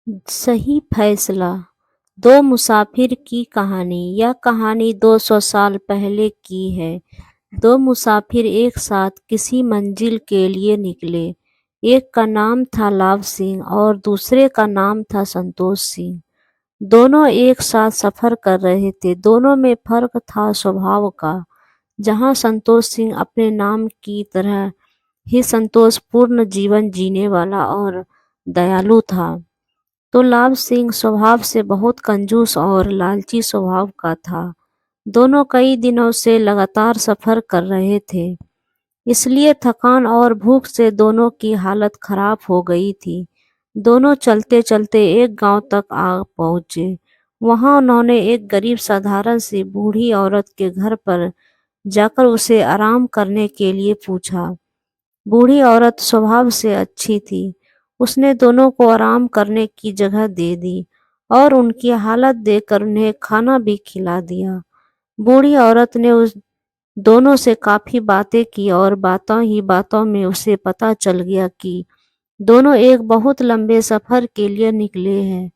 सही फैसला। दो मुसाफिर की कहानी। यह कहानी 200 साल पहले की है। दो मुसाफिर एक साथ किसी मंजिल के लिए निकले। एक का नाम था लाभ सिंह और दूसरे का नाम था संतोष सिंह। दोनों एक साथ सफर कर रहे थे। दोनों में फर्क था स्वभाव का। जहाँ संतोष सिंह अपने नाम की तरह ही संतोषपूर्ण जीवन जीने वाला और दयालु था, तो लाभ सिंह स्वभाव से बहुत कंजूस और लालची स्वभाव का था। दोनों कई दिनों से लगातार सफर कर रहे थे, इसलिए थकान और भूख से दोनों की हालत खराब हो गई थी। दोनों चलते चलते एक गांव तक आ पहुंचे। वहां उन्होंने एक गरीब साधारण सी बूढ़ी औरत के घर पर जाकर उसे आराम करने के लिए पूछा। बूढ़ी औरत स्वभाव से अच्छी थी। उसने दोनों को आराम करने की जगह दे दी और उनकी हालत देखकर उन्हें खाना भी खिला दिया। बूढ़ी औरत ने उस दोनों से काफी बातें की और बातों ही बातों में उसे पता चल गया कि दोनों एक बहुत लंबे सफर के लिए निकले हैं।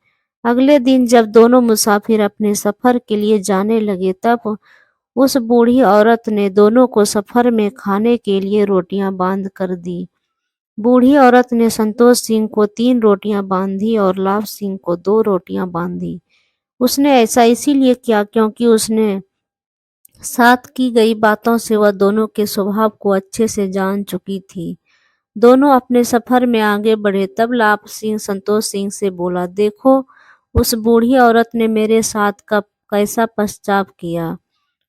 अगले दिन जब दोनों मुसाफिर अपने सफर के लिए जाने लगे, तब उस बूढ़ी औरत ने दोनों को सफर में खाने के लिए रोटियां बांध कर दी। बूढ़ी औरत ने संतोष सिंह को 3 रोटियां बांधी और लाभ सिंह को 2 रोटियां बांधी। उसने ऐसा इसीलिए किया क्योंकि उसने साथ की गई बातों से वह दोनों के स्वभाव को अच्छे से जान चुकी थी। दोनों अपने सफर में आगे बढ़े, तब लाभ सिंह संतोष सिंह से बोला, देखो, उस बूढ़ी औरत ने मेरे साथ का कैसा पश्चाताप किया।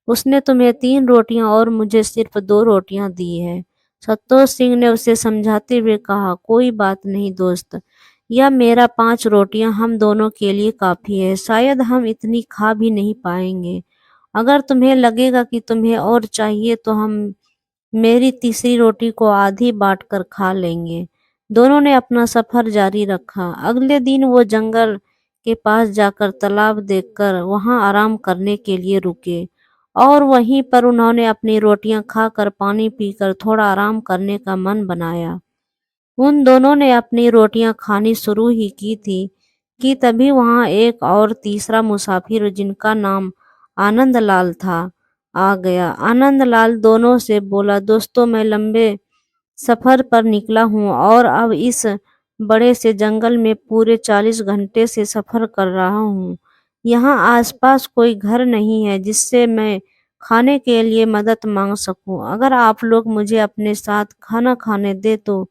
उसने तुम्हें 3 रोटियां और मुझे सिर्फ 2 रोटियां दी है। संतोष सिंह ने उसे समझाते हुए कहा, कोई बात नहीं दोस्त, यह मेरा 5 रोटियां हम दोनों के लिए काफी है। शायद हम इतनी खा भी नहीं पाएंगे। अगर तुम्हें लगेगा कि तुम्हें और चाहिए तो हम मेरी तीसरी रोटी को आधी बांट कर खा लेंगे। दोनों ने अपना सफर जारी रखा। अगले दिन वो जंगल के पास जाकर तालाब देखकर वहां आराम करने के लिए रुके और वहीं पर उन्होंने अपनी रोटियां खाकर पानी पीकर थोड़ा आराम करने का मन बनाया। उन दोनों ने अपनी रोटियां खानी शुरू ही की थी कि तभी वहां एक और तीसरा मुसाफिर, जिनका नाम आनंदलाल था, आ गया। आनंदलाल दोनों से बोला, दोस्तों, मैं लंबे सफर पर निकला हूँ और अब इस बड़े से जंगल में पूरे 40 घंटे से सफर कर रहा हूँ। यहाँ आसपास कोई घर नहीं है जिससे मैं खाने के लिए मदद मांग सकूं। अगर आप लोग मुझे अपने साथ खाना खाने दे तो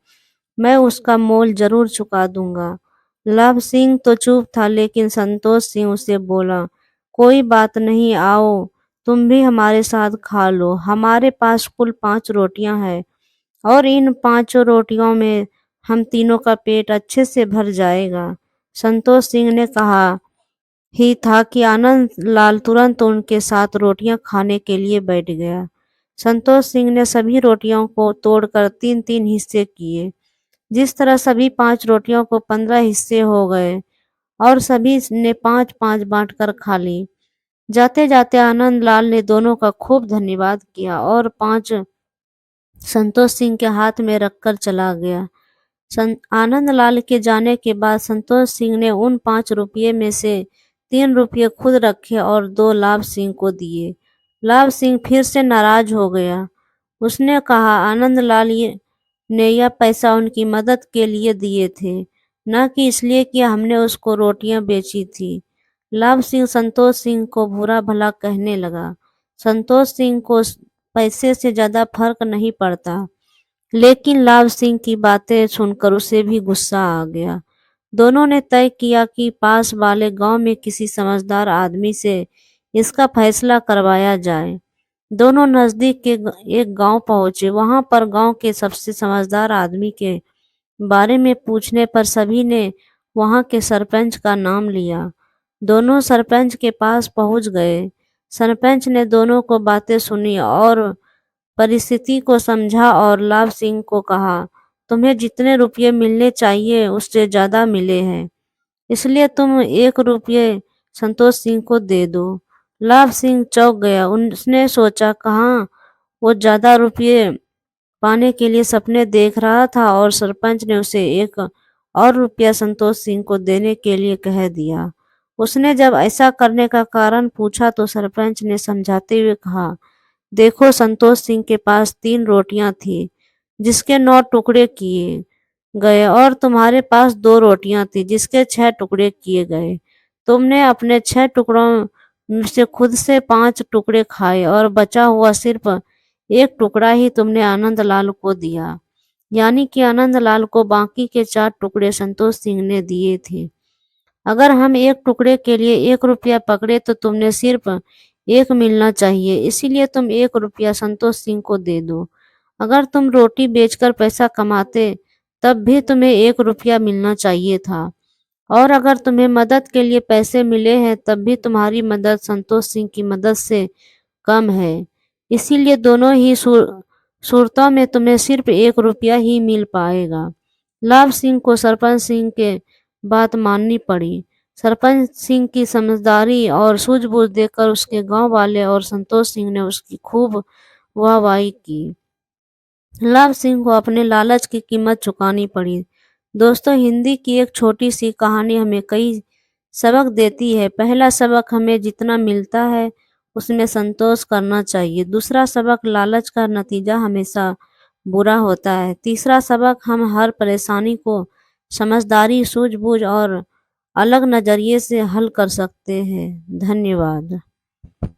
मैं उसका मोल जरूर चुका दूंगा। लाभ सिंह तो चुप था, लेकिन संतोष सिंह उसे बोला, कोई बात नहीं, आओ तुम भी हमारे साथ खा लो। हमारे पास कुल 5 रोटियां हैं और इन 5 रोटियों में हम तीनों का पेट अच्छे से भर जाएगा। संतोष सिंह ने कहा ही था कि आनंद लाल तुरंत उनके साथ रोटियां खाने के लिए बैठ गया। संतोष सिंह ने सभी रोटियों को तोड़कर 3-3 हिस्से किए। जिस तरह सभी 5 रोटियों को 15 हिस्से हो गए और सभी ने 5-5 बांटकर खा ली। जाते जाते आनंद लाल ने दोनों का खूब धन्यवाद किया और 5 संतोष सिंह के हाथ में रखकर चला गया। आनंद लाल के जाने के बाद संतोष सिंह ने उन 5 रुपये में से 3 रुपये खुद रखे और 2 लाभ सिंह को दिए। लाभ सिंह फिर से नाराज हो गया। उसने कहा, आनंद लाल ने यह पैसा उनकी मदद के लिए दिए थे, न कि इसलिए कि हमने उसको रोटियां बेची थी। लाभ सिंह संतोष सिंह को बुरा भला कहने लगा। संतोष सिंह को पैसे से ज्यादा फर्क नहीं पड़ता, लेकिन लाभ सिंह की बातें सुनकर उसे भी गुस्सा आ गया। दोनों ने तय किया कि पास वाले गांव में किसी समझदार आदमी से इसका फैसला करवाया जाए। दोनों नजदीक के एक गांव पहुंचे। वहां पर गांव के सबसे समझदार आदमी के बारे में पूछने पर सभी ने वहां के सरपंच का नाम लिया। दोनों सरपंच के पास पहुंच गए। सरपंच ने दोनों को बातें सुनी और परिस्थिति को समझा और लाभ सिंह को कहा, तुम्हें जितने रुपये मिलने चाहिए उससे ज्यादा मिले हैं, इसलिए तुम 1 रुपये संतोष सिंह को दे दो। लाभ सिंह चौंक गया। उसने सोचा, कहाँ वो ज्यादा रुपये पाने के लिए सपने देख रहा था और सरपंच ने उसे एक और रुपया संतोष सिंह को देने के लिए कह दिया। उसने जब ऐसा करने का कारण पूछा तो सरपंच ने समझाते हुए कहा, देखो संतोष सिंह के पास 3 रोटियां थी जिसके 9 टुकड़े किए गए और तुम्हारे पास 2 रोटियां थी जिसके 6 टुकड़े किए गए। तुमने अपने 6 टुकड़ों में से खुद से 5 टुकड़े खाए और बचा हुआ सिर्फ 1 टुकड़ा ही तुमने आनंदलाल को दिया। यानी कि आनंदलाल को बाकी के 4 टुकड़े संतोष सिंह ने दिए थे। अगर हम 1 टुकड़े के लिए 1 रुपया पकड़े तो तुमने सिर्फ 1 मिलना चाहिए, इसीलिए तुम 1 रुपया संतोष सिंह को दे दो। अगर तुम रोटी बेचकर पैसा कमाते तब भी तुम्हें 1 रुपया मिलना चाहिए था, और अगर तुम्हें मदद के लिए पैसे मिले हैं तब भी तुम्हारी मदद संतोष सिंह की मदद से कम है, इसीलिए दोनों ही सूरतों में तुम्हें सिर्फ 1 रुपया ही मिल पाएगा। लाभ सिंह को सरपंच सिंह के बात माननी पड़ी। सरपंच सिंह की समझदारी और सूझबूझ देखकर उसके गांव वाले और संतोष सिंह ने उसकी खूब वाहवाही की। लाभ सिंह को अपने लालच की कीमत चुकानी पड़ी। दोस्तों, हिंदी की एक छोटी सी कहानी हमें कई सबक देती है। पहला सबक, हमें जितना मिलता है उसमें संतोष करना चाहिए। दूसरा सबक, लालच का नतीजा हमेशा बुरा होता है। तीसरा सबक, हम हर परेशानी को समझदारी, सूझबूझ और अलग नज़रिए से हल कर सकते हैं। धन्यवाद।